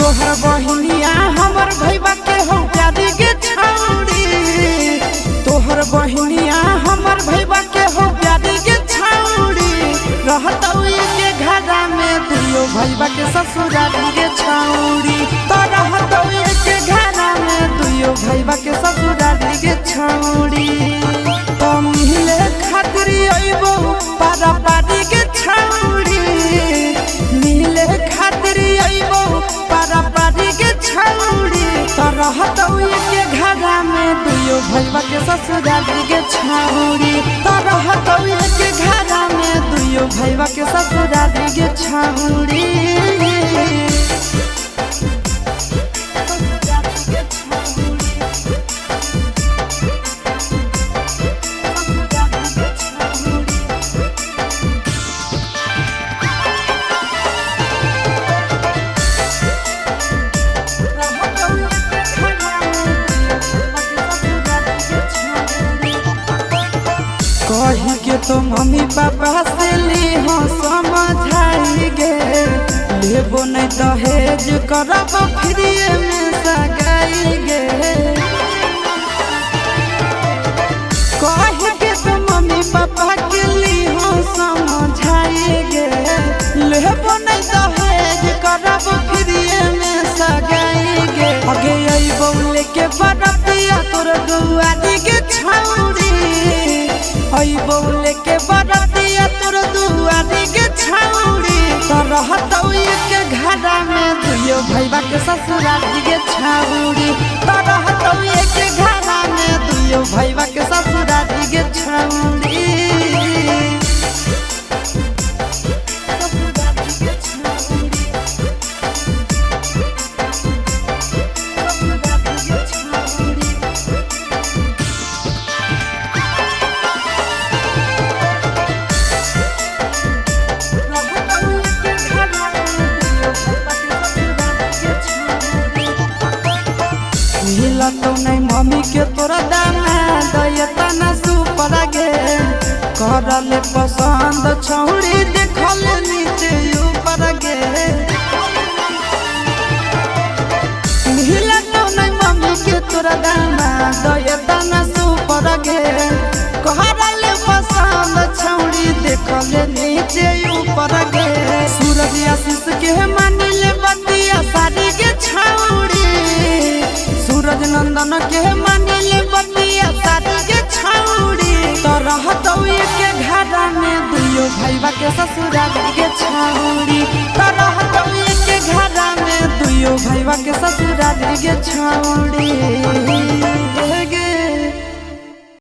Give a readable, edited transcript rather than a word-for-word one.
तोहर बहिनिया हमर भैया के हो प्यारी के छौड़ी। तोहर बहिनिया हमर भैया के हो प्यारी के छौड़ी। रहतौ के घरा में दुइयो भैया के ससुरारी के छौड़ी। तो रहतौ के घरा में दुइयो भैया के ससुरारी के छौड़ी। तो मिले खातिर अइबो पारा पारी के छौड़ी। मिले खातिर अइबो पारा पारी के छौड़ी। तो रहतौ के घरा में दुइयो भैया के ससुरारी के छौड़ी। तो रहतौ के घरा में दुइयो भैया के ससुरारी के छौड़ी। कही के तो मम्मी पापा से ली हो समझाई गे। लेबो नहीं दहेज करब फ्रीए में सगाई गे। कही के तो मम्मी पापा के ली हो समझाई गे। लेबो नहीं दहेज करब फ्रीए में सगाई गे। आगे अइबो लेके बरतिया तोर दुआरी के छौड़ी। अइबो लेके बरतिया तोर दुआरी के छौड़ी। तो रहतौ के घरा में दुइयो भैया के ससुरारी के छौड़ी। तो रहतौ के घरा में दुइयो भैया के ससुरारी के छौड़ी। तो नहीं मम्मी के तोरा दाना दयता न सुपर गे। करले पसंद छौड़ी देखल नीचे ऊपर गे। मिला तो नहीं मम्मी के तोरा दाना दयता न सुपर गे। करले पसंद छौड़ी देखल नीचे ऊपर गे। सूरज आशीष के मानिले बतिया साड़ी के छौड़ी। सूरज नंदन के मानिले बतिया साड़ी के छौड़ी। तो रहतौ के घरा में दुइयो भैया के ससुरारी के छौड़ी। तो रहतौ के घरा में दुइयो भैया के ससुरारी के छौड़ी।